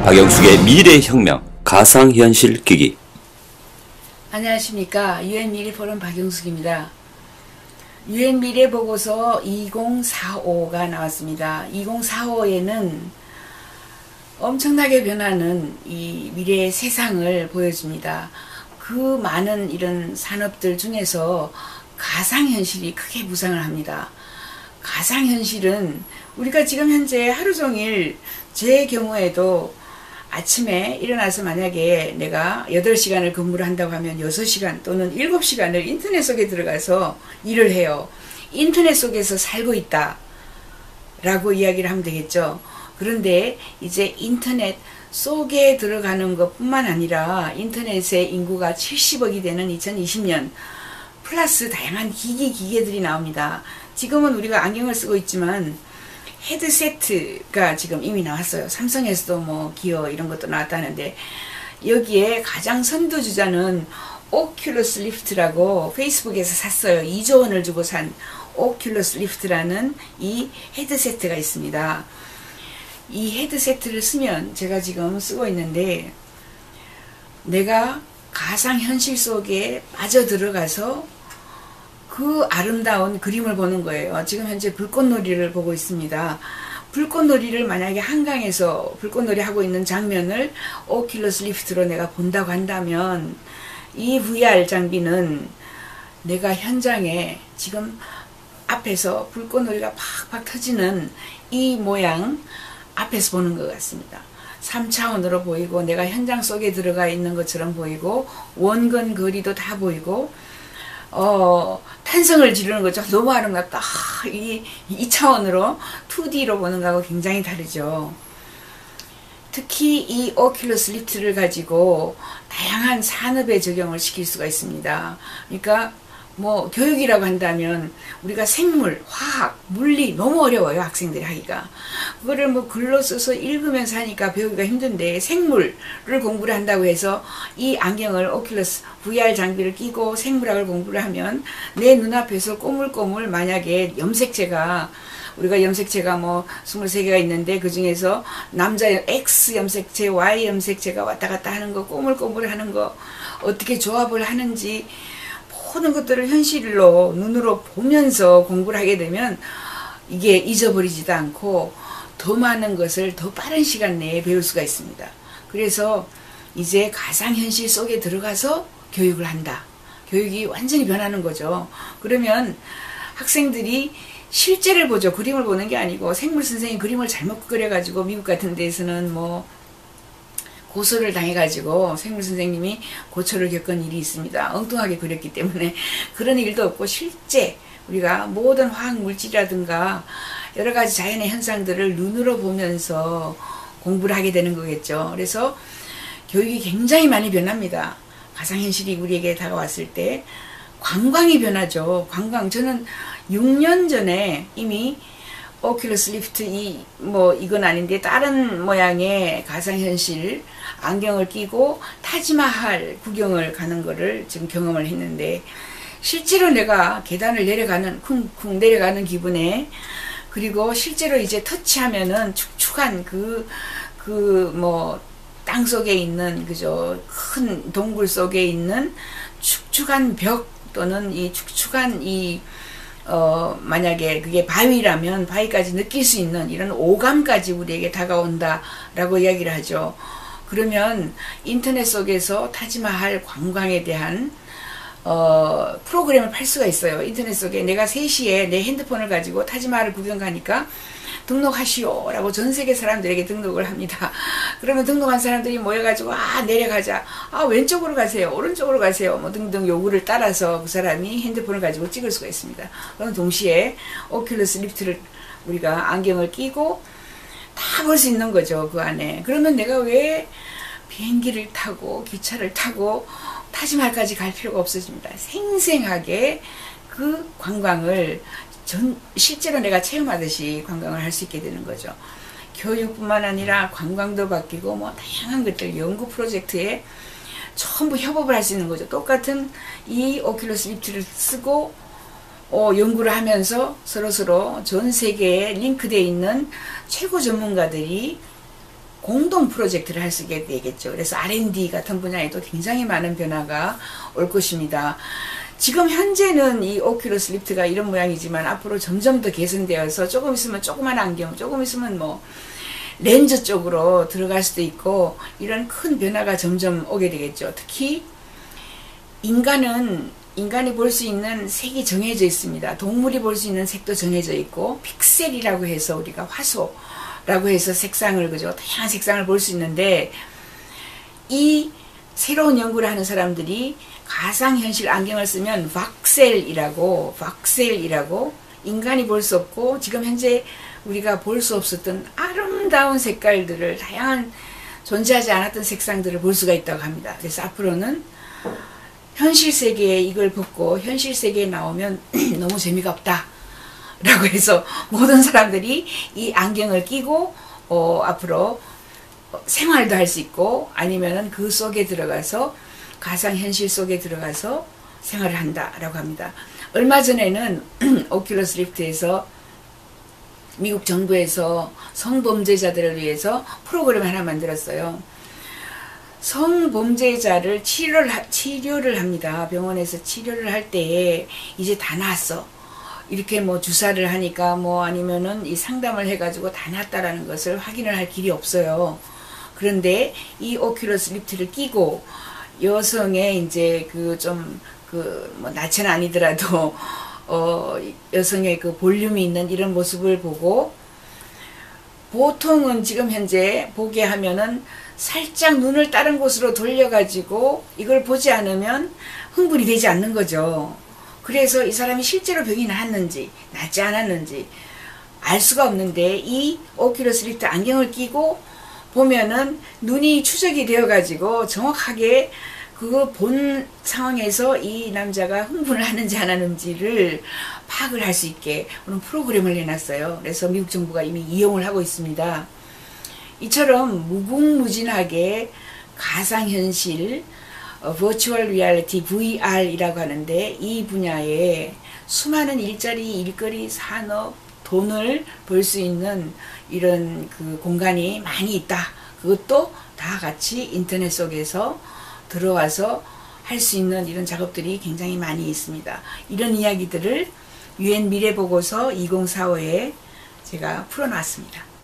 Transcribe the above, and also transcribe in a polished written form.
박영숙의 미래혁명 가상현실 기기. 안녕하십니까. 유엔미래포럼 박영숙입니다. 유엔미래보고서 2045가 나왔습니다. 2045에는 엄청나게 변하는 이 미래의 세상을 보여줍니다. 그 많은 이런 산업들 중에서 가상현실이 크게 부상을 합니다. 가상현실은 우리가 지금 현재 하루 종일, 제 경우에도 아침에 일어나서 만약에 내가 8시간을 근무를 한다고 하면 6시간 또는 7시간을 인터넷 속에 들어가서 일을 해요. 인터넷 속에서 살고 있다 라고 이야기를 하면 되겠죠. 그런데 이제 인터넷 속에 들어가는 것 뿐만 아니라 인터넷의 인구가 70억이 되는 2020년 플러스 다양한 기계들이 나옵니다. 지금은 우리가 안경을 쓰고 있지만 헤드세트가 지금 이미 나왔어요. 삼성에서도 뭐 기어 이런 것도 나왔다는데, 여기에 가장 선두주자는 오큘러스 리프트라고 페이스북에서 샀어요. 2조 원을 주고 산 오큘러스 리프트라는 이 헤드세트가 있습니다. 이 헤드세트를 쓰면, 제가 지금 쓰고 있는데, 내가 가상현실 속에 빠져들어가서 그 아름다운 그림을 보는 거예요. 지금 현재 불꽃놀이를 보고 있습니다. 불꽃놀이를 만약에 한강에서 불꽃놀이 하고 있는 장면을 오큘러스 리프트로 내가 본다고 한다면, 이 VR 장비는 내가 현장에 지금 앞에서 불꽃놀이가 팍팍 터지는 이 모양 앞에서 보는 것 같습니다. 3차원으로 보이고, 내가 현장 속에 들어가 있는 것처럼 보이고, 원근 거리도 다 보이고, 탄성을 지르는 거죠. 너무 아름답다. 이 2차원으로 2D로 보는 거하고 굉장히 다르죠. 특히 이 오큘러스 리프트를 가지고 다양한 산업에 적용을 시킬 수가 있습니다. 그러니까 뭐 교육이라고 한다면 우리가 생물, 화학, 물리 너무 어려워요. 학생들이 하기가. 그거를 뭐 글로 써서 읽으면서 하니까 배우기가 힘든데, 생물을 공부를 한다고 해서 이 안경을, 오큘러스 VR 장비를 끼고 생물학을 공부를 하면 내 눈앞에서 꼬물꼬물, 만약에 염색체가, 우리가 염색체가 뭐 23개가 있는데 그 중에서 남자 X 염색체, Y 염색체가 왔다 갔다 하는 거, 꼬물꼬물 하는 거 어떻게 조합을 하는지 모든 것들을 현실로 눈으로 보면서 공부를 하게 되면 이게 잊어버리지도 않고 더 많은 것을 더 빠른 시간 내에 배울 수가 있습니다. 그래서 이제 가상현실 속에 들어가서 교육을 한다. 교육이 완전히 변하는 거죠. 그러면 학생들이 실제를 보죠. 그림을 보는 게 아니고, 생물 선생님 그림을 잘못 그려가지고 미국 같은 데에서는 뭐 고소를 당해가지고 생물 선생님이 고초를 겪은 일이 있습니다. 엉뚱하게 그렸기 때문에. 그런 일도 없고, 실제 우리가 모든 화학 물질이라든가 여러 가지 자연의 현상들을 눈으로 보면서 공부를 하게 되는 거겠죠. 그래서 교육이 굉장히 많이 변합니다. 가상현실이 우리에게 다가왔을 때 관광이 변하죠. 관광. 저는 6년 전에 이미 오큘러스 리프트 이건 아닌데 다른 모양의 가상현실 안경을 끼고 타지마할 구경을 가는 거를 지금 경험을 했는데, 실제로 내가 계단을 내려가는, 쿵쿵 내려가는 기분에, 그리고 실제로 이제 터치하면은 축축한 땅 속에 있는, 그죠, 큰 동굴 속에 있는 축축한 벽, 또는 이 축축한 만약에 그게 바위라면 바위까지 느낄 수 있는 이런 오감까지 우리에게 다가온다라고 이야기를 하죠. 그러면 인터넷 속에서 타지마할 관광에 대한 프로그램을 팔 수가 있어요. 인터넷 속에 내가 3시에 내 핸드폰을 가지고 타지마할을 구경 가니까 등록하시오 라고 전 세계 사람들에게 등록을 합니다. 그러면 등록한 사람들이 모여가지고, 내려가자, 왼쪽으로 가세요, 오른쪽으로 가세요, 뭐 등등 요구를 따라서 그 사람이 핸드폰을 가지고 찍을 수가 있습니다. 그럼 동시에 오큘러스 리프트를, 우리가 안경을 끼고 다 볼 수 있는 거죠, 그 안에. 그러면 내가 왜 비행기를 타고 기차를 타고 타지마할까지 갈 필요가 없어집니다. 생생하게 그 관광을 실제로 내가 체험하듯이 관광을 할 수 있게 되는 거죠. 교육뿐만 아니라 관광도 바뀌고, 뭐 다양한 것들, 연구 프로젝트에 전부 협업을 할 수 있는 거죠. 똑같은 이 오큘러스 리프트를 쓰고 연구를 하면서 서로서로 전 세계에 링크되어 있는 최고 전문가들이 공동 프로젝트를 할 수 있게 되겠죠. 그래서 R&D 같은 분야에도 굉장히 많은 변화가 올 것입니다. 지금 현재는 이 오큘러스 리프트가 이런 모양이지만 앞으로 점점 더 개선되어서 조금 있으면 조그만 안경, 조금 있으면 뭐 렌즈 쪽으로 들어갈 수도 있고 이런 큰 변화가 점점 오게 되겠죠. 특히 인간이 볼 수 있는 색이 정해져 있습니다. 동물이 볼 수 있는 색도 정해져 있고 픽셀이라고 해서 우리가 화소라고 해서 색상을 그죠 다양한 색상을 볼 수 있는데 이 새로운 연구를 하는 사람들이 가상현실 안경을 쓰면 박셀이라고 인간이 볼 수 없고 지금 현재 우리가 볼 수 없었던 아름다운 색깔들을 다양한 존재하지 않았던 색상들을 볼 수가 있다고 합니다. 그래서 앞으로는 현실 세계에 이걸 벗고 현실 세계에 나오면 너무 재미가 없다 라고 해서 모든 사람들이 이 안경을 끼고 앞으로 생활도 할 수 있고 아니면은 그 속에 들어가서 가상현실 속에 들어가서 생활을 한다라고 합니다. 얼마 전에는 오큘러스 리프트에서 미국 정부에서 성범죄자들을 위해서 프로그램 하나 만들었어요. 성범죄자를 치료를 합니다. 병원에서 치료를 할 때에 이제 다 나았어. 이렇게 뭐 주사를 하니까 뭐 아니면은 이 상담을 해가지고 다 나았다라는 것을 확인을 할 길이 없어요. 그런데 이 오큘러스 리프트를 끼고 여성의 이제 뭐 나체는 아니더라도 여성의 그 볼륨이 있는 이런 모습을 보고 보통은 지금 현재 보게 하면은 살짝 눈을 다른 곳으로 돌려가지고 이걸 보지 않으면 흥분이 되지 않는 거죠. 그래서 이 사람이 실제로 병이 나았는지 낫지 않았는지 알 수가 없는데 이 오큘러스 리프트 안경을 끼고 보면은 눈이 추적이 되어가지고 정확하게 그 본 상황에서 이 남자가 흥분을 하는지 안 하는지를 파악을 할 수 있게 그런 프로그램을 내놨어요. 그래서 미국 정부가 이미 이용을 하고 있습니다. 이처럼 무궁무진하게 가상현실, 버추얼 리얼리티, VR이라고 하는데 이 분야에 수많은 일자리, 일거리, 산업, 돈을 벌 수 있는 이런 그 공간이 많이 있다. 그것도 다 같이 인터넷 속에서 들어와서 할 수 있는 이런 작업들이 굉장히 많이 있습니다. 이런 이야기들을 UN 미래보고서 2045에 제가 풀어놨습니다.